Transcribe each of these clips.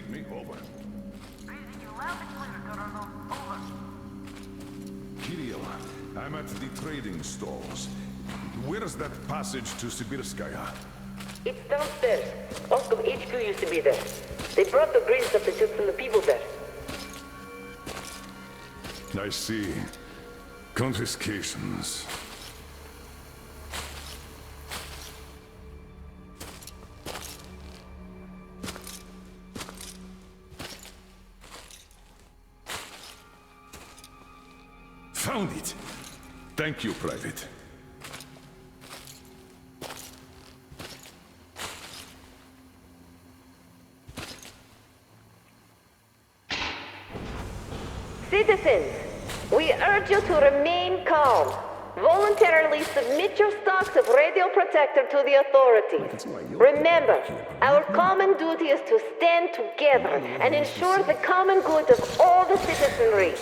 me? Over. Reading you loud and clear, Colonel. Over. Kirill, I'm at the trading stalls. Where's that passage to Sibirskaya? It's downstairs. Moscow HQ used to be there. They brought the green stuff they took from the people there. I see. Confiscations. Found it! Thank you, Private. Citizens, we urge you to remain calm. Voluntarily submit your stocks of radio protector to the authorities. Remember, our common duty is to stand together and ensure the common good of all the citizenry.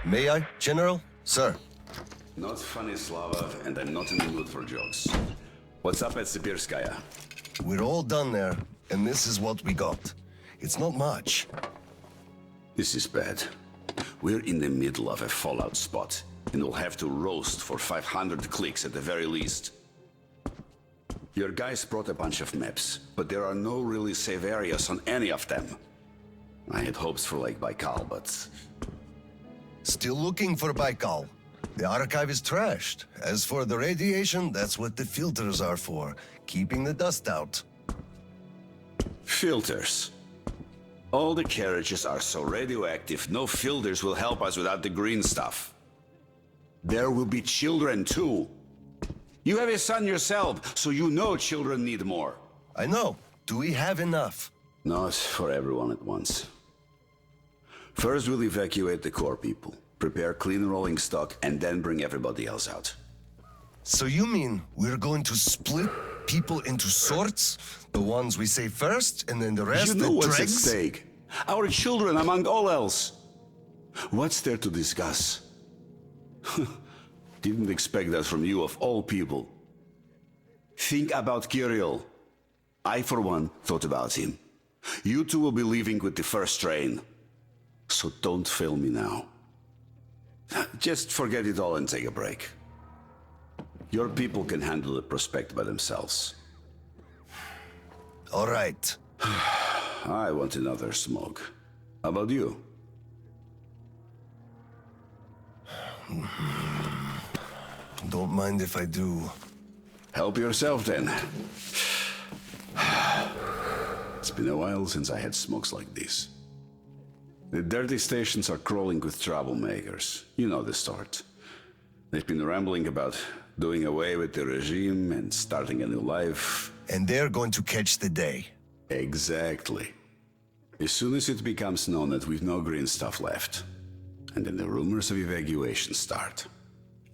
May I, General? Sir. Not funny, Slava, and I'm not in the mood for jokes. What's up at Sibirskaya? We're all done there, and this is what we got. It's not much. This is bad. We're in the middle of a fallout spot, and we'll have to roast for 500 clicks at the very least. Your guys brought a bunch of maps, but there are no really safe areas on any of them. I had hopes for Lake Baikal, but... Still looking for Baikal. The archive is trashed. As for the radiation, that's what the filters are for. Keeping the dust out. Filters. All the carriages are so radioactive, no filters will help us without the green stuff. There will be children too. You have a son yourself, so you know children need more. I know. Do we have enough? Not for everyone at once. First, we'll evacuate the core people, prepare clean rolling stock, and then bring everybody else out. So you mean we're going to split people into sorts? The ones we save first, and then the rest You know the what's dregs? at stake. Our children, among all else. What's there to discuss? Didn't expect that from you, of all people. Think about Kirill. I, for one, thought about him. You two will be leaving with the first train. So don't fail me now. Just forget it all and take a break. Your people can handle the prospect by themselves. All right. I want another smoke. How about you? Don't mind if I do. Help yourself then. It's been a while since I had smokes like these. The dirty stations are crawling with troublemakers. You know the sort. They've been rambling about doing away with the regime and starting a new life. And they're going to catch the day. Exactly. As soon as it becomes known that we've no green stuff left, and then the rumors of evacuation start.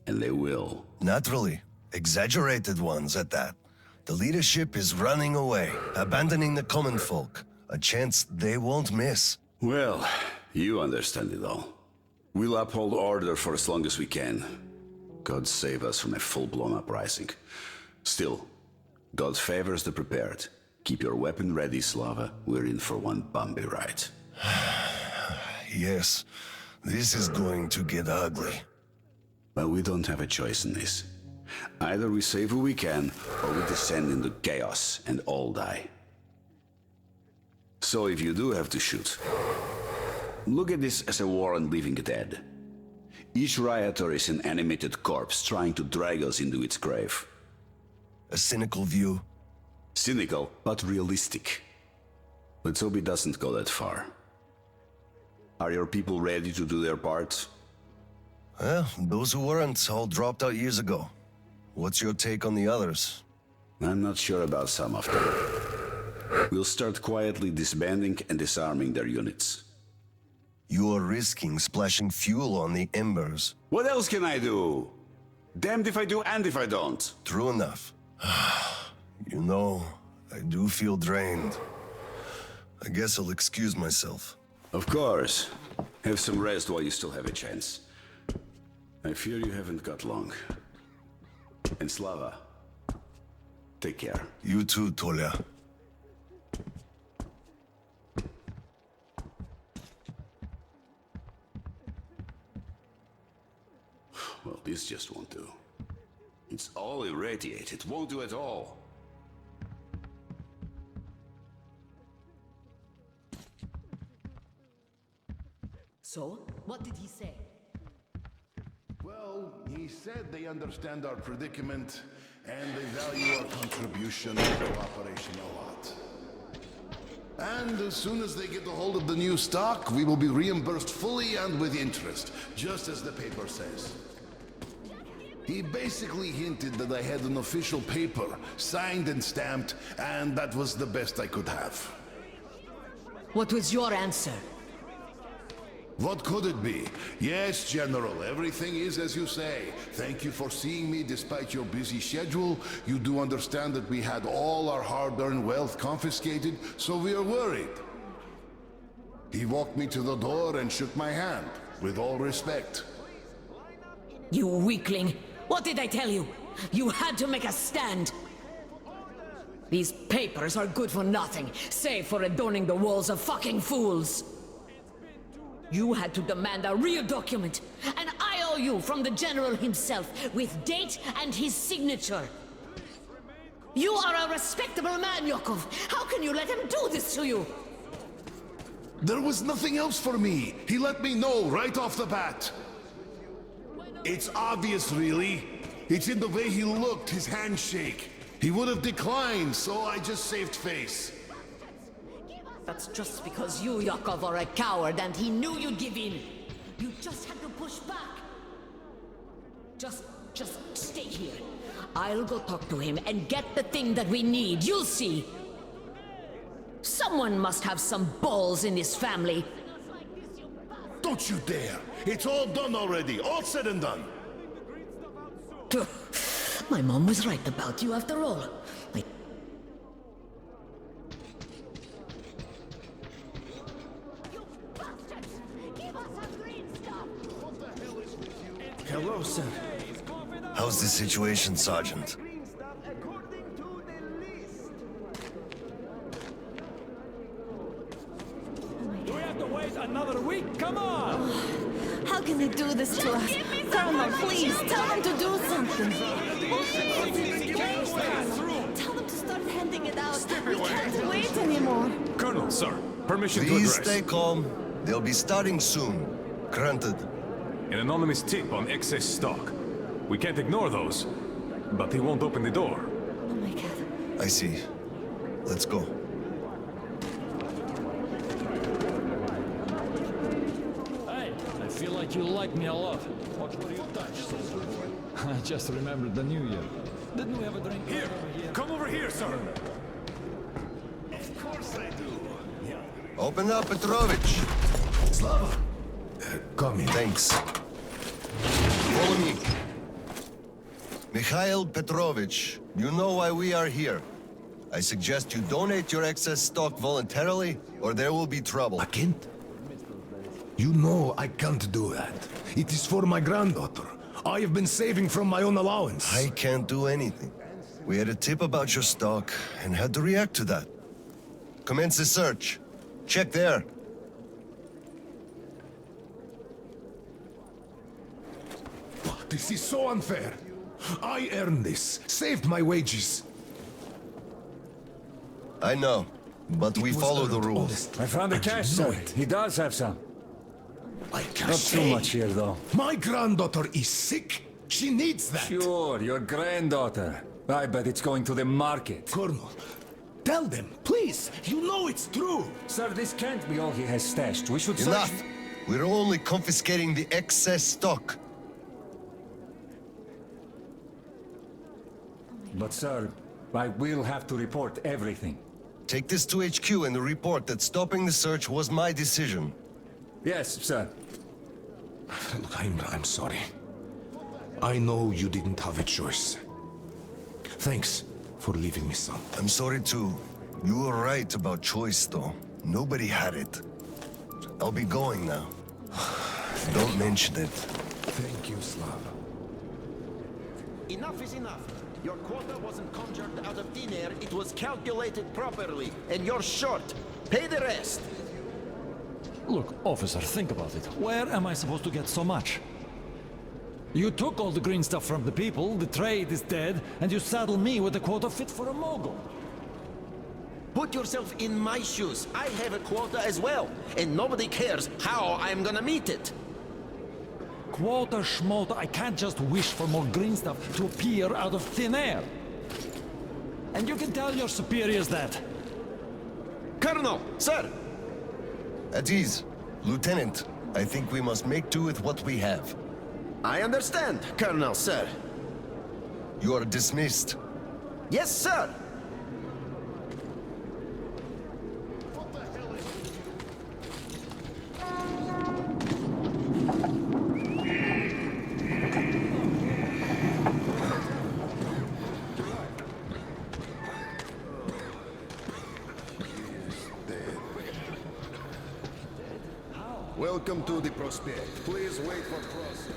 And they will. Naturally. Exaggerated ones at that. The leadership is running away, abandoning the common folk. A chance they won't miss. Well, you understand it all. We'll uphold order for as long as we can. God save us from a full-blown uprising. Still, God favors the prepared. Keep your weapon ready, Slava. We're in for one bumpy ride. Yes, this is going to get ugly. But we don't have a choice in this. Either we save who we can, or we descend into chaos and all die. So if you do have to shoot, look at this as a war on living dead. Each rioter is an animated corpse trying to drag us into its grave. A cynical view. Cynical, but realistic. Let's hope it doesn't go that far. Are your people ready to do their part? Well, those who weren't all dropped out years ago. What's your take on the others? I'm not sure about some of them. We'll start quietly disbanding and disarming their units. You're risking splashing fuel on the embers. What else can I do? Damned if I do and if I don't. True enough. You know, I do feel drained. I guess I'll excuse myself. Of course. Have some rest while you still have a chance. I fear you haven't got long. And Slava, Take care. You too, Tolia. Well, this just won't do. It's all irradiated. Won't do at all. So, what did he say? Well, he said they understand our predicament and they value our contribution and cooperation a lot. And as soon as they get a hold of the new stock, we will be reimbursed fully and with interest, just as the paper says. He basically hinted that I had an official paper, signed and stamped, and that was the best I could have. What was your answer? What could it be? Yes, General, everything is as you say. Thank you for seeing me despite your busy schedule. You do understand that we had all our hard-earned wealth confiscated, so we are worried. He walked me to the door and shook my hand, with all respect. You weakling! What did I tell you? You had to make a stand! These papers are good for nothing, save for adorning the walls of fucking fools! You had to demand a real document, an IOU from the General himself, with date and his signature. You are a respectable man, Yakov. How can you let him do this to you? There was nothing else for me. He let me know right off the bat. It's obvious, really. It's in the way he looked, his handshake. He would have declined, so I just saved face. That's just because you, Yakov, are a coward and he knew you'd give in. You just had to push back. Just stay here. I'll go talk to him and get the thing that we need. You'll see. Someone must have some balls in this family. Don't you dare! It's all done already, all said and done. My mom was right about you after all. Hello, sir. How's the situation, Sergeant? Do we have to wait another week? Come on! How can they do this to us? Colonel, please, tell them to do something. Tell them to start handing it out. We can't wait anymore. Colonel, sir, permission to Please address. stay calm. They'll be starting soon. Granted. An anonymous tip on excess stock. We can't ignore those, but he won't open the door. Oh my god. I see. Let's go. Hey, I feel like you like me a lot. Watch where you touch, soldier boy. I just remembered the New Year. Didn't we have a drink Here, over here? come over here, sir. Of course I do. Open up, Petrovich. Slava! Come in. Thanks. Follow me. Mikhail Petrovich, you know why we are here. I suggest you donate your excess stock voluntarily, or there will be trouble. I can't. You know I can't do that. It is for my granddaughter. I have been saving from my own allowance. I can't do anything. We had a tip about your stock and had to react to that. Commence the search. Check there. This is so unfair. I earned this, saved my wages. I know, but we It was follow the earned, rules. honest. I found the And you cash, know sir. it. He does have some. Like I Not say, too much here, though. My granddaughter is sick. She needs that. Sure, your granddaughter. I bet it's going to the market. Colonel, tell them, please. You know it's true. Sir, this can't be all he has stashed. We should Enough! search... We're only confiscating the excess stock. But, sir, I will have to report everything. Take this to HQ and report that stopping the search was my decision. Yes, sir. Look, I'm sorry. I know you didn't have a choice. Thanks for leaving me, son. I'm sorry too. You were right about choice, though. Nobody had it. I'll be going now. Don't mention it. Thank you, Slava. Enough is enough. Your quota wasn't conjured out of thin air, it was calculated properly, and you're short. Pay the rest. Look, officer, think about it. Where am I supposed to get so much? You took all the green stuff from the people, the trade is dead, and you saddle me with a quota fit for a mogul. Put yourself in my shoes. I have a quota as well, and nobody cares how I'm gonna meet it. Quota schmota, I can't just wish for more green stuff to appear out of thin air. And you can tell your superiors that. Colonel, sir! At ease. Lieutenant, I think we must make do with what we have. I understand, Colonel, sir. You are dismissed. Yes, sir! Welcome to the prospect. Please wait for process.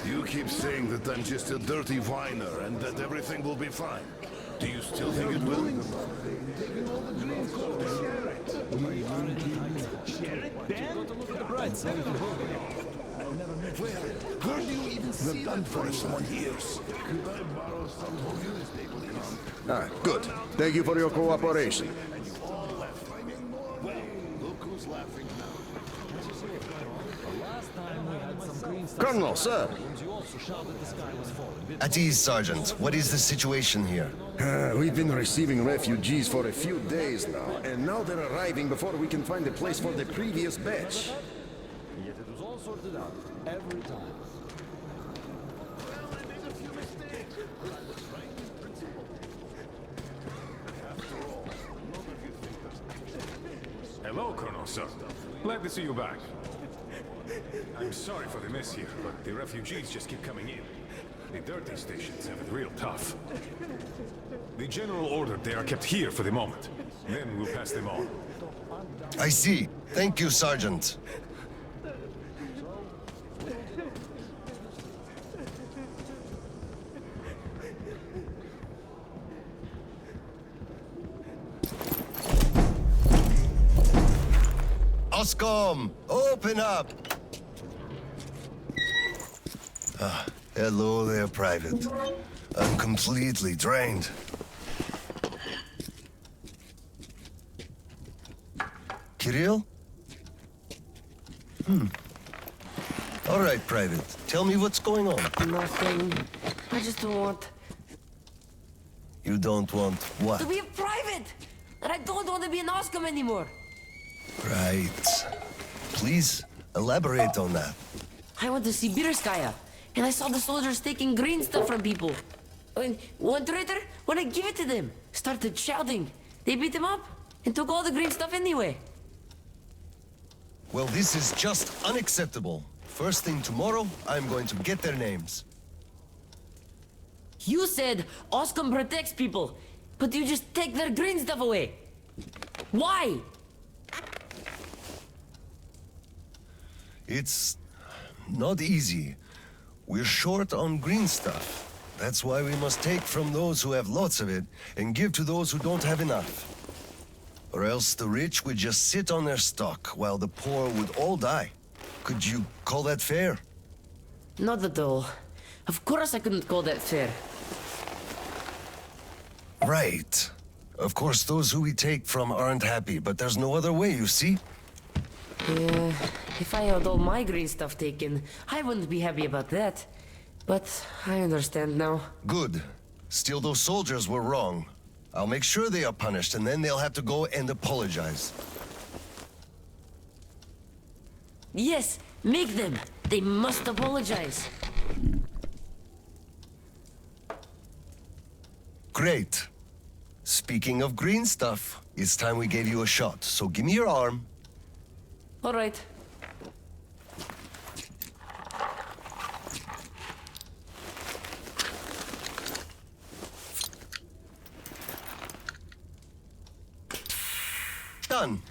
You keep saying that I'm just a dirty whiner and that everything will be fine. Do you still think it will? Where do you even see that for someone years? Could I borrow some of you? Ah, good. Thank you for your cooperation. Colonel, sir! At ease, Sergeant. What is the situation here? We've been receiving refugees for a few days now, and now they're arriving before we can find a place for the previous batch. Yet it was all sorted out, every time. Hello, Colonel, sir. Glad to see you back. I'm sorry for the mess here, but the refugees just keep coming in. The dirty stations have it real tough. The general ordered they are kept here for the moment. Then we'll pass them on. I see. Thank you, Sergeant. Oscom, open up! Hello there, Private. I'm completely drained. Kirill? All right, Private. Tell me what's going on. Nothing. I just don't want... You don't want what? to be a private! And I don't want to be an Oscom anymore! Right. Please, elaborate on that. I went to Sibirskaya, and I saw the soldiers taking green stuff from people. And one traitor, when I give it to them, started shouting. They beat him up, and took all the green stuff anyway. Well, this is just unacceptable. First thing tomorrow, I'm going to get their names. You said Oscom protects people, but you just take their green stuff away. Why? It's not easy. We're short on green stuff. That's why we must take from those who have lots of it and give to those who don't have enough. Or else the rich would just sit on their stock while the poor would all die. Could you call that fair? Not at all. Of course I couldn't call that fair. Right. Of course, those who we take from aren't happy, but there's no other way, you see? Yeah, if I had all my green stuff taken, I wouldn't be happy about that. But I understand now. Good. Still, those soldiers were wrong. I'll make sure they are punished, and then they'll have to go and apologize. Yes, make them. They must apologize. Great. Speaking of green stuff, it's time we gave you a shot, so give me your arm. All right. Done.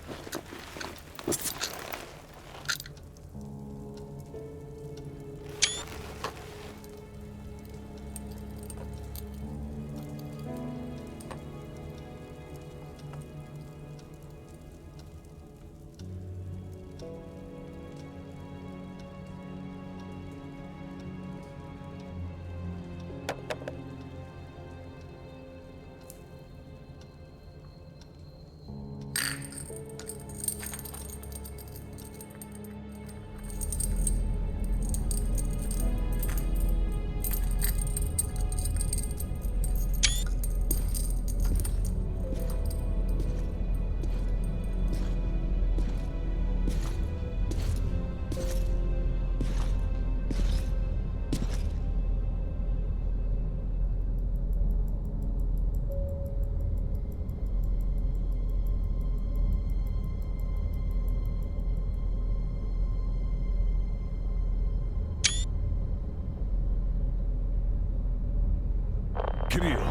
Kirill,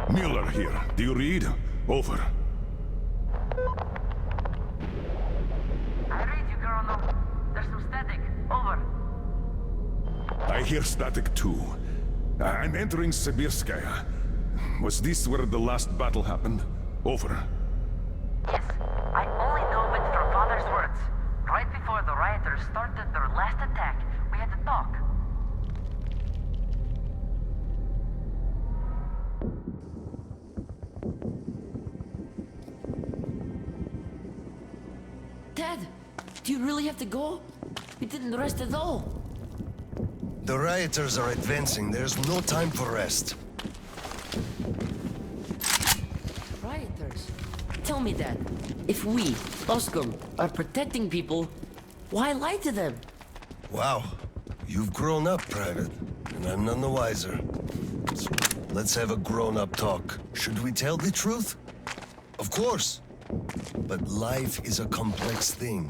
Mueller here. Do you read? Over. I read you, Colonel. There's some static. Over. I hear static too. I'm entering Sibirskaya. Was this where the last battle happened? Over. Yes, I only know it from Father's words. Right before the rioters started their last attack, we had to talk. Dad, do you really have to go? We didn't rest at all. The rioters are advancing. There's no time for rest. Rioters? Tell me, Dad. If we, Oscom, are protecting people, why lie to them? Wow. You've grown up, Private. And I'm none the wiser. So let's have a grown-up talk. Should we tell the truth? Of course. But life is a complex thing.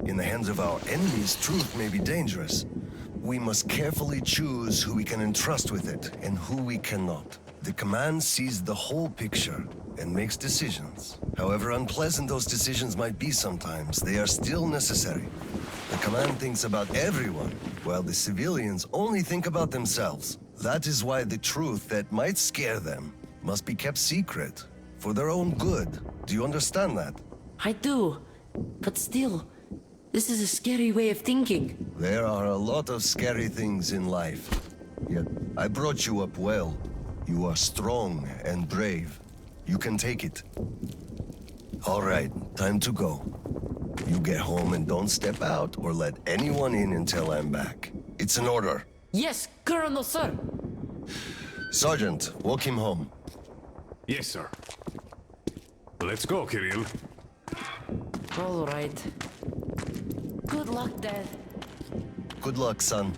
In the hands of our enemies, truth may be dangerous. We must carefully choose who we can entrust with it and who we cannot. The command sees the whole picture and makes decisions. However unpleasant those decisions might be sometimes, they are still necessary. The command thinks about everyone, while the civilians only think about themselves. That is why the truth that might scare them must be kept secret, for their own good. Do you understand that? I do. But still, this is a scary way of thinking. There are a lot of scary things in life. Yet, I brought you up well. You are strong and brave. You can take it. All right, time to go. You get home and don't step out or let anyone in until I'm back. It's an order. Yes, Colonel, sir. Sergeant, walk him home. Yes, sir. Let's go, Kirill. All right. Good luck, Dad. Good luck, son.